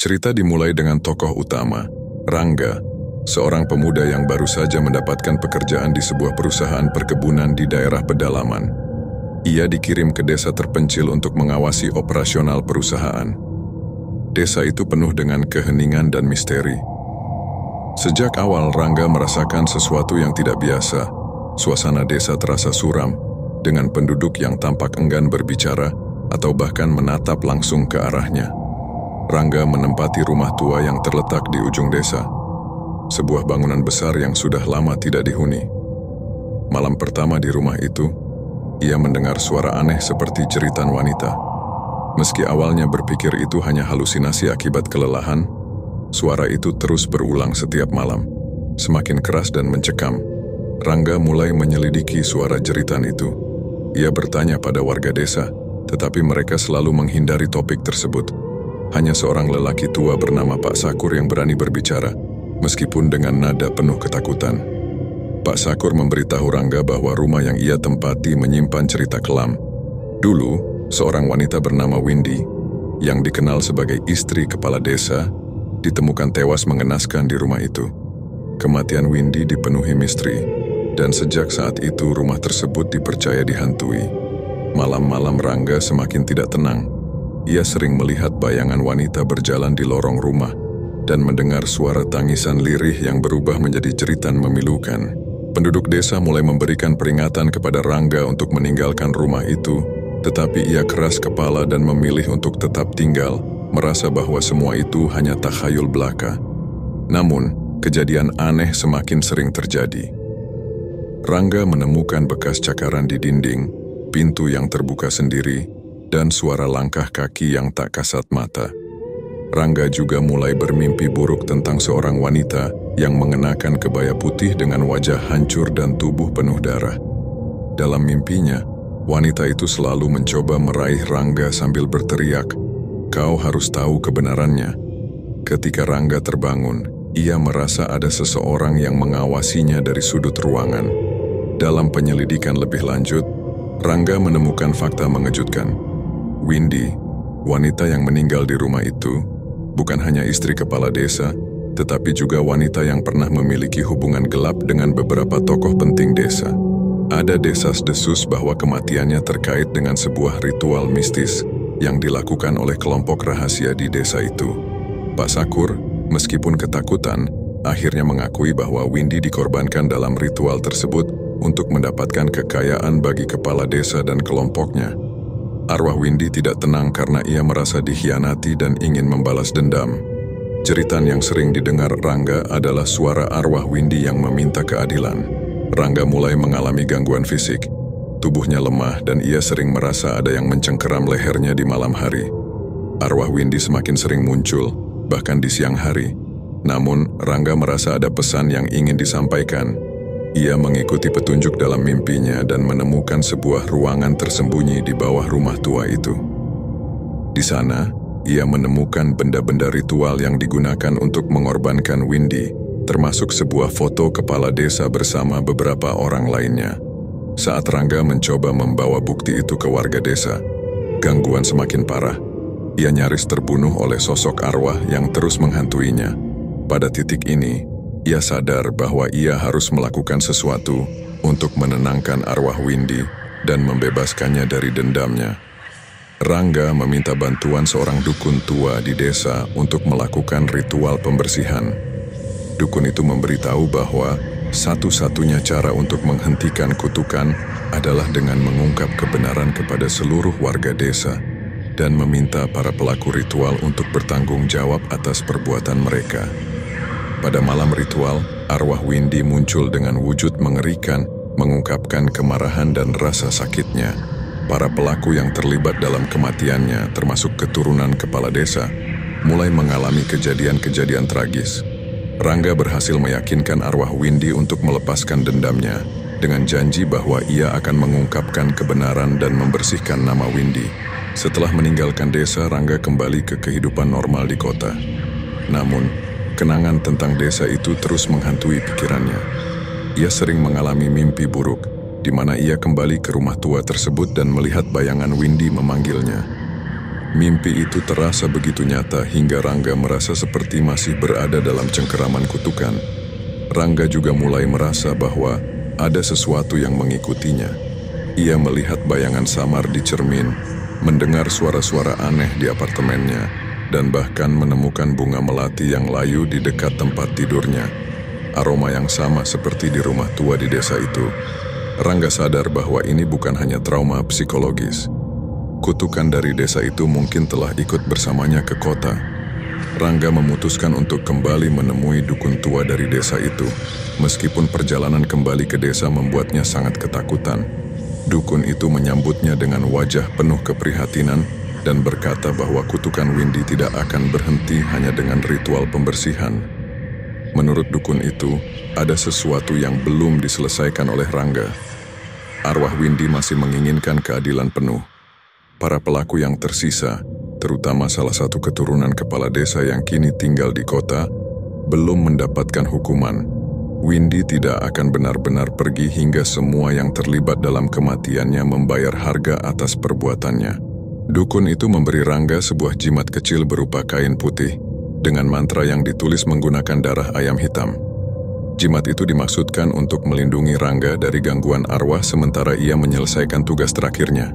Cerita dimulai dengan tokoh utama, Rangga, seorang pemuda yang baru saja mendapatkan pekerjaan di sebuah perusahaan perkebunan di daerah pedalaman. Ia dikirim ke desa terpencil untuk mengawasi operasional perusahaan. Desa itu penuh dengan keheningan dan misteri. Sejak awal Rangga merasakan sesuatu yang tidak biasa. Suasana desa terasa suram, dengan penduduk yang tampak enggan berbicara atau bahkan menatap langsung ke arahnya. Rangga menempati rumah tua yang terletak di ujung desa, sebuah bangunan besar yang sudah lama tidak dihuni. Malam pertama di rumah itu, ia mendengar suara aneh seperti jeritan wanita. Meski awalnya berpikir itu hanya halusinasi akibat kelelahan, suara itu terus berulang setiap malam, semakin keras dan mencekam. Rangga mulai menyelidiki suara jeritan itu. Ia bertanya pada warga desa, tetapi mereka selalu menghindari topik tersebut. Hanya seorang lelaki tua bernama Pak Sakur yang berani berbicara, meskipun dengan nada penuh ketakutan. Pak Sakur memberitahu Rangga bahwa rumah yang ia tempati menyimpan cerita kelam. Dulu, seorang wanita bernama Windy, yang dikenal sebagai istri kepala desa, ditemukan tewas mengenaskan di rumah itu. Kematian Windy dipenuhi misteri, dan sejak saat itu rumah tersebut dipercaya dihantui. Malam-malam Rangga semakin tidak tenang. Ia sering melihat bayangan wanita berjalan di lorong rumah dan mendengar suara tangisan lirih yang berubah menjadi jeritan memilukan. Penduduk desa mulai memberikan peringatan kepada Rangga untuk meninggalkan rumah itu, tetapi ia keras kepala dan memilih untuk tetap tinggal, merasa bahwa semua itu hanya takhayul belaka. Namun, kejadian aneh semakin sering terjadi. Rangga menemukan bekas cakaran di dinding, pintu yang terbuka sendiri, dan suara langkah kaki yang tak kasat mata. Rangga juga mulai bermimpi buruk tentang seorang wanita yang mengenakan kebaya putih dengan wajah hancur dan tubuh penuh darah. Dalam mimpinya, wanita itu selalu mencoba meraih Rangga sambil berteriak, "Kau harus tahu kebenarannya." Ketika Rangga terbangun, ia merasa ada seseorang yang mengawasinya dari sudut ruangan. Dalam penyelidikan lebih lanjut, Rangga menemukan fakta mengejutkan. Windy, wanita yang meninggal di rumah itu, bukan hanya istri kepala desa, tetapi juga wanita yang pernah memiliki hubungan gelap dengan beberapa tokoh penting desa. Ada desas-desus bahwa kematiannya terkait dengan sebuah ritual mistis yang dilakukan oleh kelompok rahasia di desa itu. Pak Sakur, meskipun ketakutan, akhirnya mengakui bahwa Windy dikorbankan dalam ritual tersebut untuk mendapatkan kekayaan bagi kepala desa dan kelompoknya. Arwah Windy tidak tenang karena ia merasa dikhianati dan ingin membalas dendam. Jeritan yang sering didengar Rangga adalah suara arwah Windy yang meminta keadilan. Rangga mulai mengalami gangguan fisik. Tubuhnya lemah dan ia sering merasa ada yang mencengkeram lehernya di malam hari. Arwah Windy semakin sering muncul, bahkan di siang hari. Namun, Rangga merasa ada pesan yang ingin disampaikan. Ia mengikuti petunjuk dalam mimpinya dan menemukan sebuah ruangan tersembunyi di bawah rumah tua itu. Di sana, ia menemukan benda-benda ritual yang digunakan untuk mengorbankan Windy, termasuk sebuah foto kepala desa bersama beberapa orang lainnya. Saat Rangga mencoba membawa bukti itu ke warga desa, gangguan semakin parah. Ia nyaris terbunuh oleh sosok arwah yang terus menghantuinya. Pada titik ini, ia sadar bahwa ia harus melakukan sesuatu untuk menenangkan arwah Windy dan membebaskannya dari dendamnya. Rangga meminta bantuan seorang dukun tua di desa untuk melakukan ritual pembersihan. Dukun itu memberitahu bahwa satu-satunya cara untuk menghentikan kutukan adalah dengan mengungkap kebenaran kepada seluruh warga desa dan meminta para pelaku ritual untuk bertanggung jawab atas perbuatan mereka. Pada malam ritual, arwah Windy muncul dengan wujud mengerikan, mengungkapkan kemarahan dan rasa sakitnya. Para pelaku yang terlibat dalam kematiannya, termasuk keturunan kepala desa, mulai mengalami kejadian-kejadian tragis. Rangga berhasil meyakinkan arwah Windy untuk melepaskan dendamnya, dengan janji bahwa ia akan mengungkapkan kebenaran dan membersihkan nama Windy. Setelah meninggalkan desa, Rangga kembali ke kehidupan normal di kota. Namun, kenangan tentang desa itu terus menghantui pikirannya. Ia sering mengalami mimpi buruk, di mana ia kembali ke rumah tua tersebut dan melihat bayangan Windy memanggilnya. Mimpi itu terasa begitu nyata hingga Rangga merasa seperti masih berada dalam cengkeraman kutukan. Rangga juga mulai merasa bahwa ada sesuatu yang mengikutinya. Ia melihat bayangan samar di cermin, mendengar suara-suara aneh di apartemennya, dan bahkan menemukan bunga melati yang layu di dekat tempat tidurnya. Aroma yang sama seperti di rumah tua di desa itu. Rangga sadar bahwa ini bukan hanya trauma psikologis. Kutukan dari desa itu mungkin telah ikut bersamanya ke kota. Rangga memutuskan untuk kembali menemui dukun tua dari desa itu, meskipun perjalanan kembali ke desa membuatnya sangat ketakutan. Dukun itu menyambutnya dengan wajah penuh keprihatinan dan berkata bahwa kutukan Windy tidak akan berhenti hanya dengan ritual pembersihan. Menurut dukun itu, ada sesuatu yang belum diselesaikan oleh Rangga. Arwah Windy masih menginginkan keadilan penuh. Para pelaku yang tersisa, terutama salah satu keturunan kepala desa yang kini tinggal di kota, belum mendapatkan hukuman. Windy tidak akan benar-benar pergi hingga semua yang terlibat dalam kematiannya membayar harga atas perbuatannya. Dukun itu memberi Rangga sebuah jimat kecil berupa kain putih, dengan mantra yang ditulis menggunakan darah ayam hitam. Jimat itu dimaksudkan untuk melindungi Rangga dari gangguan arwah sementara ia menyelesaikan tugas terakhirnya.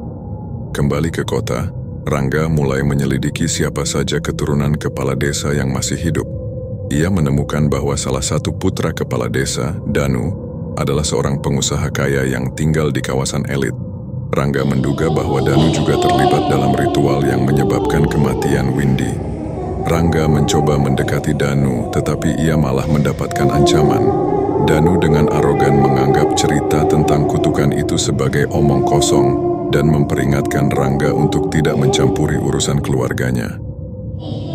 Kembali ke kota, Rangga mulai menyelidiki siapa saja keturunan kepala desa yang masih hidup. Ia menemukan bahwa salah satu putra kepala desa, Danu, adalah seorang pengusaha kaya yang tinggal di kawasan elit. Rangga menduga bahwa Danu juga terlibat dalam ritual yang menyebabkan kematian Windy. Rangga mencoba mendekati Danu, tetapi ia malah mendapatkan ancaman. Danu dengan arogan menganggap cerita tentang kutukan itu sebagai omong kosong dan memperingatkan Rangga untuk tidak mencampuri urusan keluarganya.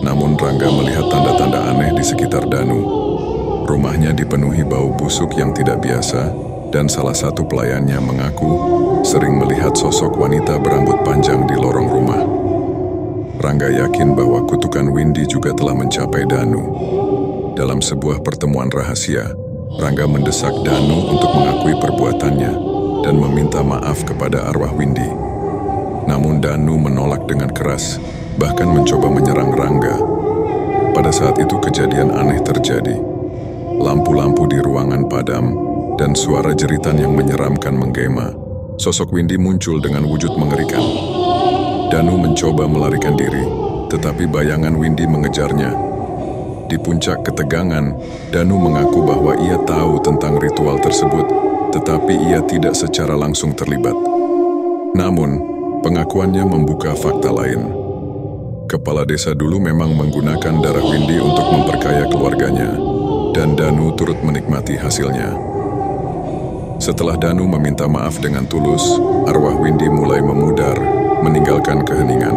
Namun Rangga melihat tanda-tanda aneh di sekitar Danu. Rumahnya dipenuhi bau busuk yang tidak biasa, dan salah satu pelayannya mengaku sering melihat sosok wanita berambut panjang di lorong rumah. Rangga yakin bahwa kutukan Windy juga telah mencapai Danu. Dalam sebuah pertemuan rahasia, Rangga mendesak Danu untuk mengakui perbuatannya dan meminta maaf kepada arwah Windy. Namun Danu menolak dengan keras, bahkan mencoba menyerang Rangga. Pada saat itu kejadian aneh terjadi. Lampu-lampu di ruangan padam, dan suara jeritan yang menyeramkan menggema. Sosok Windy muncul dengan wujud mengerikan. Danu mencoba melarikan diri, tetapi bayangan Windy mengejarnya. Di puncak ketegangan, Danu mengaku bahwa ia tahu tentang ritual tersebut, tetapi ia tidak secara langsung terlibat. Namun, pengakuannya membuka fakta lain. Kepala desa dulu memang menggunakan darah Windy untuk memperkaya keluarganya, dan Danu turut menikmati hasilnya. Setelah Danu meminta maaf dengan tulus, arwah Windy mulai memudar, meninggalkan keheningan.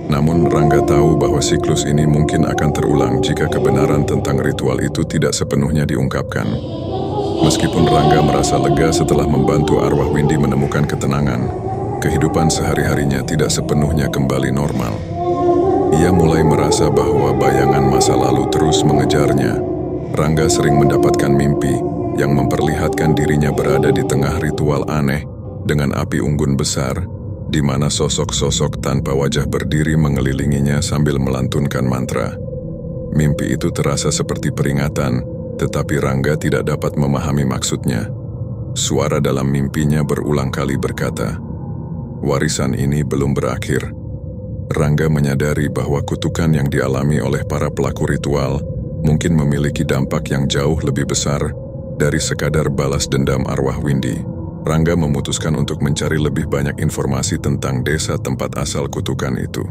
Namun Rangga tahu bahwa siklus ini mungkin akan terulang jika kebenaran tentang ritual itu tidak sepenuhnya diungkapkan. Meskipun Rangga merasa lega setelah membantu arwah Windy menemukan ketenangan, kehidupan sehari-harinya tidak sepenuhnya kembali normal. Ia mulai merasa bahwa bayangan masa lalu terus mengejarnya. Rangga sering mendapatkan mimpi yang memperlihatkan dirinya berada di tengah ritual aneh dengan api unggun besar, di mana sosok-sosok tanpa wajah berdiri mengelilinginya sambil melantunkan mantra. Mimpi itu terasa seperti peringatan, tetapi Rangga tidak dapat memahami maksudnya. Suara dalam mimpinya berulang kali berkata, "Warisan ini belum berakhir." Rangga menyadari bahwa kutukan yang dialami oleh para pelaku ritual mungkin memiliki dampak yang jauh lebih besar dari sekadar balas dendam arwah Windy. Rangga memutuskan untuk mencari lebih banyak informasi tentang desa tempat asal kutukan itu.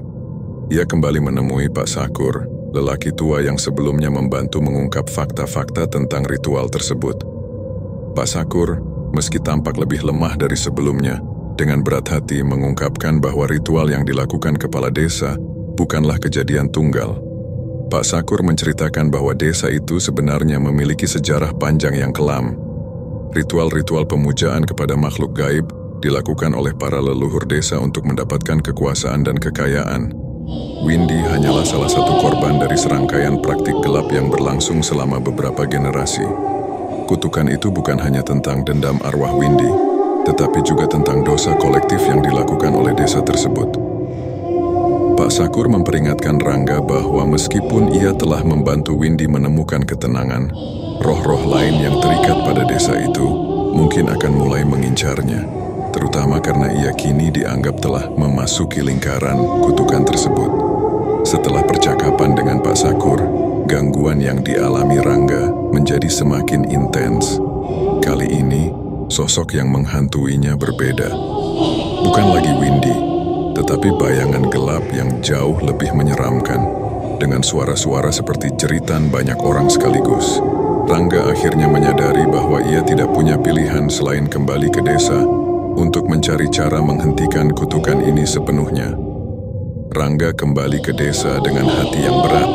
Ia kembali menemui Pak Sakur, lelaki tua yang sebelumnya membantu mengungkap fakta-fakta tentang ritual tersebut. Pak Sakur, meski tampak lebih lemah dari sebelumnya, dengan berat hati mengungkapkan bahwa ritual yang dilakukan kepala desa bukanlah kejadian tunggal. Pak Sakur menceritakan bahwa desa itu sebenarnya memiliki sejarah panjang yang kelam. Ritual-ritual pemujaan kepada makhluk gaib dilakukan oleh para leluhur desa untuk mendapatkan kekuasaan dan kekayaan. Windy hanyalah salah satu korban dari serangkaian praktik gelap yang berlangsung selama beberapa generasi. Kutukan itu bukan hanya tentang dendam arwah Windy, tetapi juga tentang dosa kolektif yang dilakukan oleh desa tersebut. Pak Sakur memperingatkan Rangga bahwa meskipun ia telah membantu Windy menemukan ketenangan, roh-roh lain yang terikat pada desa itu mungkin akan mulai mengincarnya, terutama karena ia kini dianggap telah memasuki lingkaran kutukan tersebut. Setelah percakapan dengan Pak Sakur, gangguan yang dialami Rangga menjadi semakin intens. Kali ini, sosok yang menghantuinya berbeda. Bukan lagi Windy, tetapi bayangan gelap yang jauh lebih menyeramkan, dengan suara-suara seperti jeritan banyak orang sekaligus. Rangga akhirnya menyadari bahwa ia tidak punya pilihan selain kembali ke desa untuk mencari cara menghentikan kutukan ini sepenuhnya. Rangga kembali ke desa dengan hati yang berat.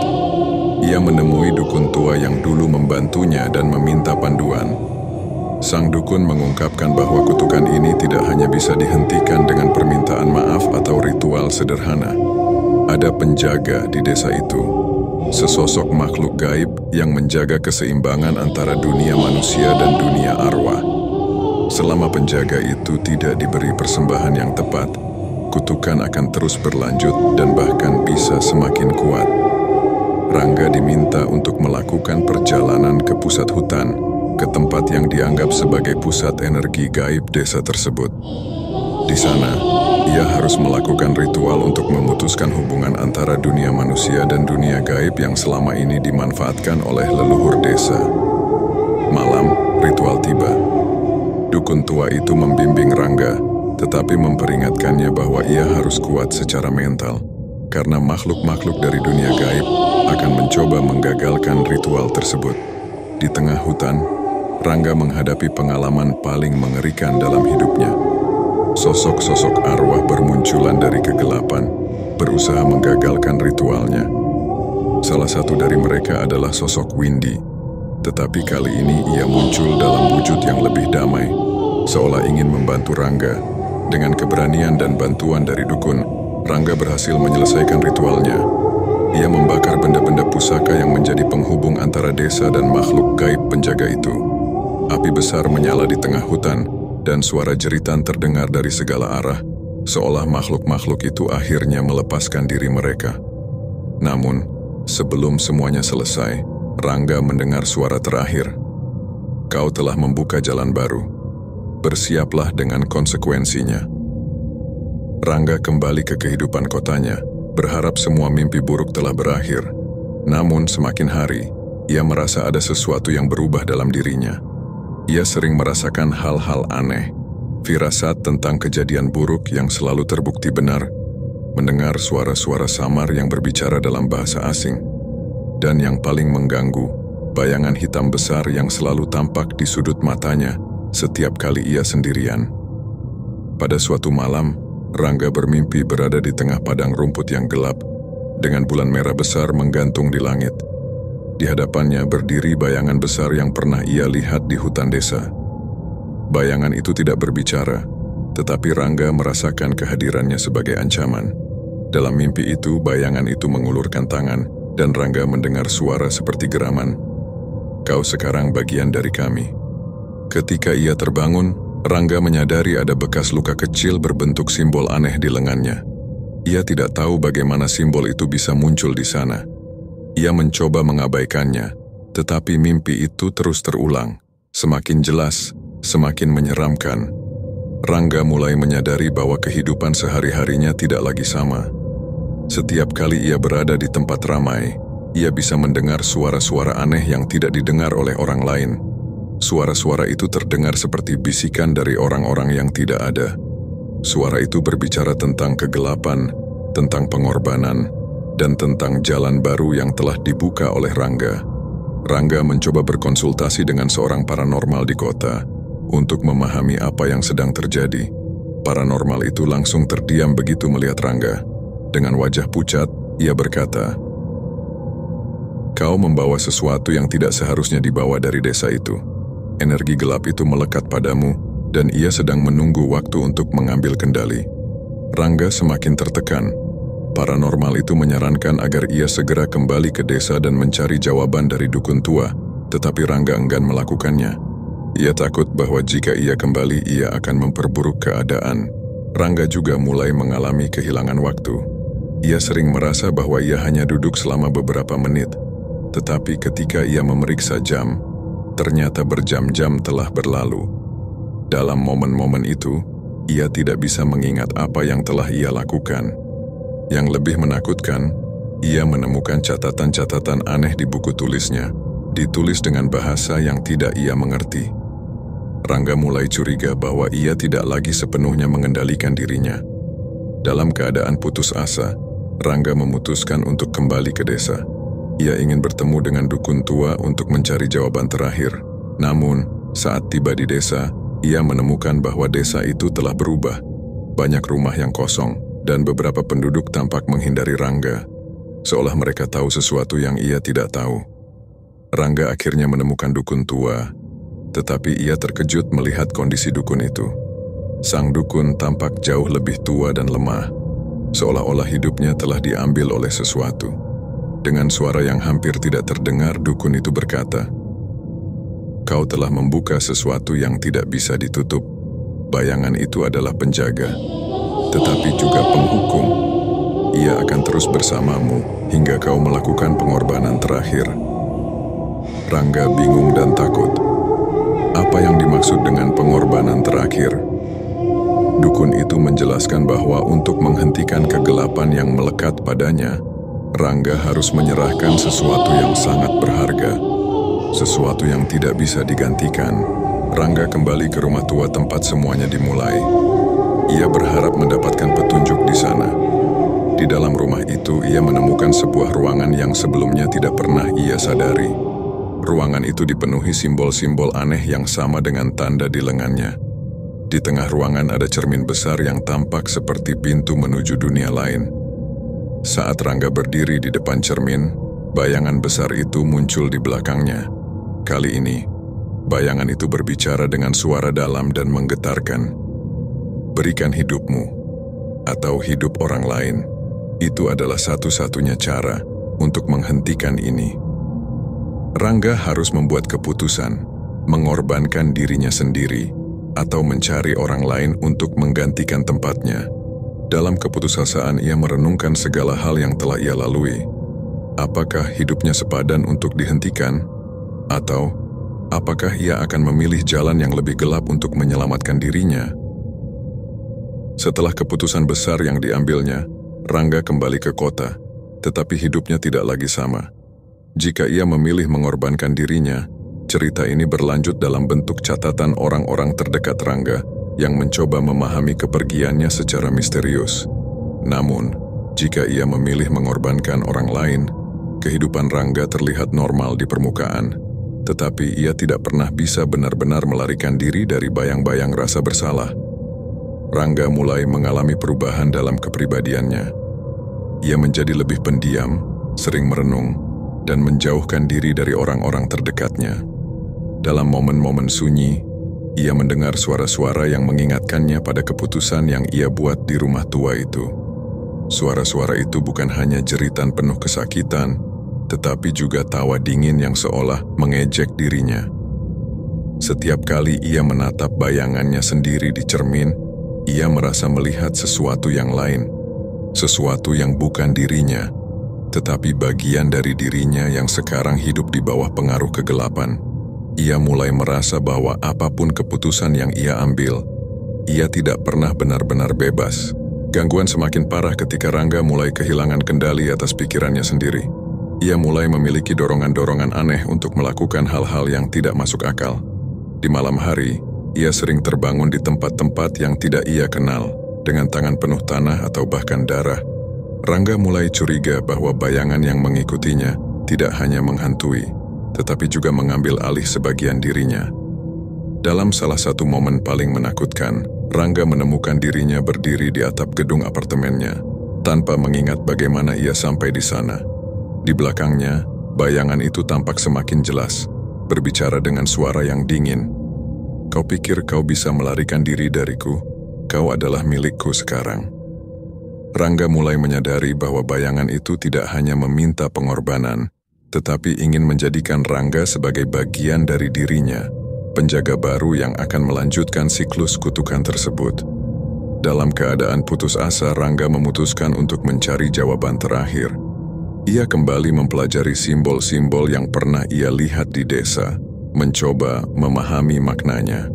Ia menemui dukun tua yang dulu membantunya dan meminta panduan. Sang dukun mengungkapkan bahwa kutukan ini tidak hanya bisa dihentikan dengan permintaan maaf atau ritual sederhana. Ada penjaga di desa itu, sesosok makhluk gaib yang menjaga keseimbangan antara dunia manusia dan dunia arwah. Selama penjaga itu tidak diberi persembahan yang tepat, kutukan akan terus berlanjut dan bahkan bisa semakin kuat. Rangga diminta untuk melakukan perjalanan ke pusat hutan, ke tempat yang dianggap sebagai pusat energi gaib desa tersebut. Di sana, ia harus melakukan ritual untuk memutuskan hubungan antara dunia manusia dan dunia gaib yang selama ini dimanfaatkan oleh leluhur desa. Malam, ritual tiba. Dukun tua itu membimbing Rangga, tetapi memperingatkannya bahwa ia harus kuat secara mental, karena makhluk-makhluk dari dunia gaib akan mencoba menggagalkan ritual tersebut. Di tengah hutan, Rangga menghadapi pengalaman paling mengerikan dalam hidupnya. Sosok-sosok arwah bermunculan dari kegelapan, berusaha menggagalkan ritualnya. Salah satu dari mereka adalah sosok Windy, tetapi kali ini ia muncul dalam wujud yang lebih damai, seolah ingin membantu Rangga. Dengan keberanian dan bantuan dari dukun, Rangga berhasil menyelesaikan ritualnya. Ia membakar benda-benda pusaka yang menjadi penghubung antara desa dan makhluk gaib penjaga itu. Api besar menyala di tengah hutan, dan suara jeritan terdengar dari segala arah, seolah makhluk-makhluk itu akhirnya melepaskan diri mereka. Namun, sebelum semuanya selesai, Rangga mendengar suara terakhir. Kau telah membuka jalan baru. Bersiaplah dengan konsekuensinya. Rangga kembali ke kehidupan kotanya, berharap semua mimpi buruk telah berakhir. Namun semakin hari, ia merasa ada sesuatu yang berubah dalam dirinya. Ia sering merasakan hal-hal aneh, firasat tentang kejadian buruk yang selalu terbukti benar, mendengar suara-suara samar yang berbicara dalam bahasa asing, dan yang paling mengganggu, bayangan hitam besar yang selalu tampak di sudut matanya setiap kali ia sendirian. Pada suatu malam, Rangga bermimpi berada di tengah padang rumput yang gelap, dengan bulan merah besar menggantung di langit. Di hadapannya berdiri bayangan besar yang pernah ia lihat di hutan desa. Bayangan itu tidak berbicara, tetapi Rangga merasakan kehadirannya sebagai ancaman. Dalam mimpi itu, bayangan itu mengulurkan tangan, dan Rangga mendengar suara seperti geraman. Kau sekarang bagian dari kami. Ketika ia terbangun, Rangga menyadari ada bekas luka kecil berbentuk simbol aneh di lengannya. Ia tidak tahu bagaimana simbol itu bisa muncul di sana. Ia mencoba mengabaikannya, tetapi mimpi itu terus terulang. Semakin jelas, semakin menyeramkan. Rangga mulai menyadari bahwa kehidupan sehari-harinya tidak lagi sama. Setiap kali ia berada di tempat ramai, ia bisa mendengar suara-suara aneh yang tidak didengar oleh orang lain. Suara-suara itu terdengar seperti bisikan dari orang-orang yang tidak ada. Suara itu berbicara tentang kegelapan, tentang pengorbanan, dan tentang jalan baru yang telah dibuka oleh Rangga. Rangga mencoba berkonsultasi dengan seorang paranormal di kota untuk memahami apa yang sedang terjadi. Paranormal itu langsung terdiam begitu melihat Rangga. Dengan wajah pucat, ia berkata, "Kau membawa sesuatu yang tidak seharusnya dibawa dari desa itu. Energi gelap itu melekat padamu, dan ia sedang menunggu waktu untuk mengambil kendali." Rangga semakin tertekan. Paranormal itu menyarankan agar ia segera kembali ke desa dan mencari jawaban dari dukun tua, tetapi Rangga enggan melakukannya. Ia takut bahwa jika ia kembali, ia akan memperburuk keadaan. Rangga juga mulai mengalami kehilangan waktu. Ia sering merasa bahwa ia hanya duduk selama beberapa menit, tetapi ketika ia memeriksa jam, ternyata berjam-jam telah berlalu. Dalam momen-momen itu, ia tidak bisa mengingat apa yang telah ia lakukan. Yang lebih menakutkan, ia menemukan catatan-catatan aneh di buku tulisnya, ditulis dengan bahasa yang tidak ia mengerti. Rangga mulai curiga bahwa ia tidak lagi sepenuhnya mengendalikan dirinya. Dalam keadaan putus asa, Rangga memutuskan untuk kembali ke desa. Ia ingin bertemu dengan dukun tua untuk mencari jawaban terakhir. Namun, saat tiba di desa, ia menemukan bahwa desa itu telah berubah. Banyak rumah yang kosong, dan beberapa penduduk tampak menghindari Rangga, seolah mereka tahu sesuatu yang ia tidak tahu. Rangga akhirnya menemukan dukun tua, tetapi ia terkejut melihat kondisi dukun itu. Sang dukun tampak jauh lebih tua dan lemah, seolah-olah hidupnya telah diambil oleh sesuatu. Dengan suara yang hampir tidak terdengar, dukun itu berkata, "Kau telah membuka sesuatu yang tidak bisa ditutup. Bayangan itu adalah penjaga, tetapi juga penghukum. Ia akan terus bersamamu hingga kau melakukan pengorbanan terakhir." Rangga bingung dan takut. Apa yang dimaksud dengan pengorbanan terakhir? Dukun itu menjelaskan bahwa untuk menghentikan kegelapan yang melekat padanya, Rangga harus menyerahkan sesuatu yang sangat berharga, sesuatu yang tidak bisa digantikan. Rangga kembali ke rumah tua tempat semuanya dimulai. Ia berharap mendapatkan petunjuk di sana. Di dalam rumah itu, ia menemukan sebuah ruangan yang sebelumnya tidak pernah ia sadari. Ruangan itu dipenuhi simbol-simbol aneh yang sama dengan tanda di lengannya. Di tengah ruangan ada cermin besar yang tampak seperti pintu menuju dunia lain. Saat Rangga berdiri di depan cermin, bayangan besar itu muncul di belakangnya. Kali ini, bayangan itu berbicara dengan suara dalam dan menggetarkan. "Berikan hidupmu, atau hidup orang lain. Itu adalah satu-satunya cara untuk menghentikan ini." Rangga harus membuat keputusan, mengorbankan dirinya sendiri, atau mencari orang lain untuk menggantikan tempatnya. Dalam keputusasaan ia merenungkan segala hal yang telah ia lalui. Apakah hidupnya sepadan untuk dihentikan? Atau apakah ia akan memilih jalan yang lebih gelap untuk menyelamatkan dirinya? Setelah keputusan besar yang diambilnya, Rangga kembali ke kota, tetapi hidupnya tidak lagi sama. Jika ia memilih mengorbankan dirinya, cerita ini berlanjut dalam bentuk catatan orang-orang terdekat Rangga yang mencoba memahami kepergiannya secara misterius. Namun, jika ia memilih mengorbankan orang lain, kehidupan Rangga terlihat normal di permukaan, tetapi ia tidak pernah bisa benar-benar melarikan diri dari bayang-bayang rasa bersalah. Rangga mulai mengalami perubahan dalam kepribadiannya. Ia menjadi lebih pendiam, sering merenung, dan menjauhkan diri dari orang-orang terdekatnya. Dalam momen-momen sunyi, ia mendengar suara-suara yang mengingatkannya pada keputusan yang ia buat di rumah tua itu. Suara-suara itu bukan hanya jeritan penuh kesakitan, tetapi juga tawa dingin yang seolah mengejek dirinya. Setiap kali ia menatap bayangannya sendiri di cermin, ia merasa melihat sesuatu yang lain, sesuatu yang bukan dirinya, tetapi bagian dari dirinya yang sekarang hidup di bawah pengaruh kegelapan. Ia mulai merasa bahwa apapun keputusan yang ia ambil, ia tidak pernah benar-benar bebas. Gangguan semakin parah ketika Rangga mulai kehilangan kendali atas pikirannya sendiri. Ia mulai memiliki dorongan-dorongan aneh untuk melakukan hal-hal yang tidak masuk akal. Di malam hari, ia sering terbangun di tempat-tempat yang tidak ia kenal, dengan tangan penuh tanah atau bahkan darah. Rangga mulai curiga bahwa bayangan yang mengikutinya tidak hanya menghantui, tetapi juga mengambil alih sebagian dirinya. Dalam salah satu momen paling menakutkan, Rangga menemukan dirinya berdiri di atap gedung apartemennya, tanpa mengingat bagaimana ia sampai di sana. Di belakangnya, bayangan itu tampak semakin jelas, berbicara dengan suara yang dingin. "Kau pikir kau bisa melarikan diri dariku? Kau adalah milikku sekarang." Rangga mulai menyadari bahwa bayangan itu tidak hanya meminta pengorbanan, tetapi ingin menjadikan Rangga sebagai bagian dari dirinya, penjaga baru yang akan melanjutkan siklus kutukan tersebut. Dalam keadaan putus asa, Rangga memutuskan untuk mencari jawaban terakhir. Ia kembali mempelajari simbol-simbol yang pernah ia lihat di desa, mencoba memahami maknanya.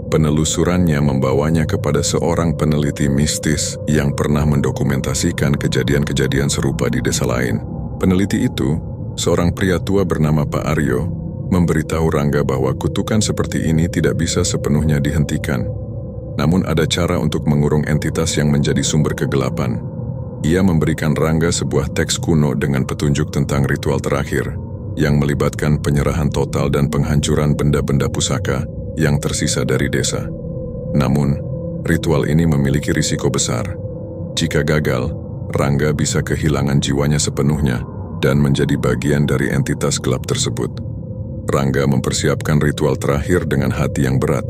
Penelusurannya membawanya kepada seorang peneliti mistis yang pernah mendokumentasikan kejadian-kejadian serupa di desa lain. Peneliti itu, seorang pria tua bernama Pak Aryo, memberitahu Rangga bahwa kutukan seperti ini tidak bisa sepenuhnya dihentikan. Namun ada cara untuk mengurung entitas yang menjadi sumber kegelapan. Ia memberikan Rangga sebuah teks kuno dengan petunjuk tentang ritual terakhir, yang melibatkan penyerahan total dan penghancuran benda-benda pusaka yang tersisa dari desa. Namun, ritual ini memiliki risiko besar. Jika gagal, Rangga bisa kehilangan jiwanya sepenuhnya dan menjadi bagian dari entitas gelap tersebut. Rangga mempersiapkan ritual terakhir dengan hati yang berat.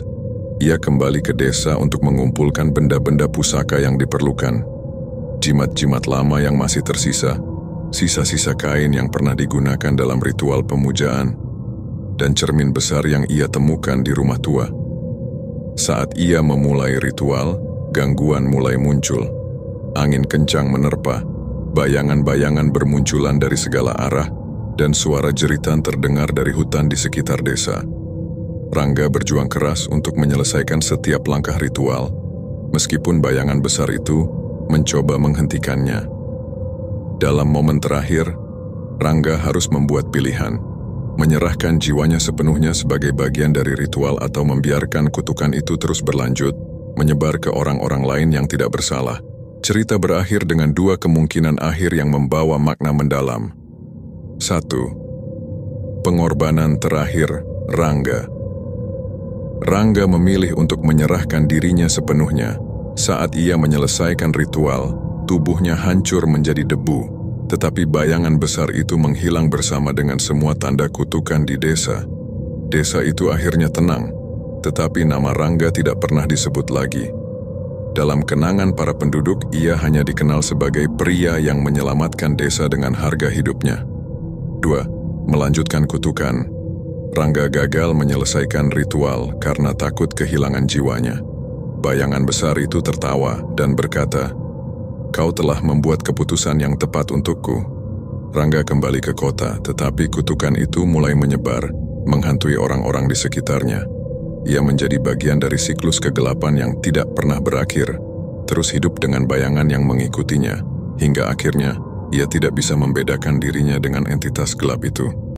Ia kembali ke desa untuk mengumpulkan benda-benda pusaka yang diperlukan. Jimat-jimat lama yang masih tersisa, sisa-sisa kain yang pernah digunakan dalam ritual pemujaan, dan cermin besar yang ia temukan di rumah tua. Saat ia memulai ritual, gangguan mulai muncul. Angin kencang menerpa, bayangan-bayangan bermunculan dari segala arah, dan suara jeritan terdengar dari hutan di sekitar desa. Rangga berjuang keras untuk menyelesaikan setiap langkah ritual, meskipun bayangan besar itu mencoba menghentikannya. Dalam momen terakhir, Rangga harus membuat pilihan, menyerahkan jiwanya sepenuhnya sebagai bagian dari ritual atau membiarkan kutukan itu terus berlanjut, menyebar ke orang-orang lain yang tidak bersalah. Cerita berakhir dengan dua kemungkinan akhir yang membawa makna mendalam. 1. Pengorbanan terakhir Rangga. Rangga memilih untuk menyerahkan dirinya sepenuhnya. Saat ia menyelesaikan ritual, tubuhnya hancur menjadi debu, tetapi bayangan besar itu menghilang bersama dengan semua tanda kutukan di desa. Desa itu akhirnya tenang, tetapi nama Rangga tidak pernah disebut lagi. Dalam kenangan para penduduk, ia hanya dikenal sebagai pria yang menyelamatkan desa dengan harga hidupnya. 2. Melanjutkan kutukan. Rangga gagal menyelesaikan ritual karena takut kehilangan jiwanya. Bayangan besar itu tertawa dan berkata, "Kau telah membuat keputusan yang tepat untukku." Rangga kembali ke kota, tetapi kutukan itu mulai menyebar, menghantui orang-orang di sekitarnya. Ia menjadi bagian dari siklus kegelapan yang tidak pernah berakhir, terus hidup dengan bayangan yang mengikutinya, hingga akhirnya ia tidak bisa membedakan dirinya dengan entitas gelap itu.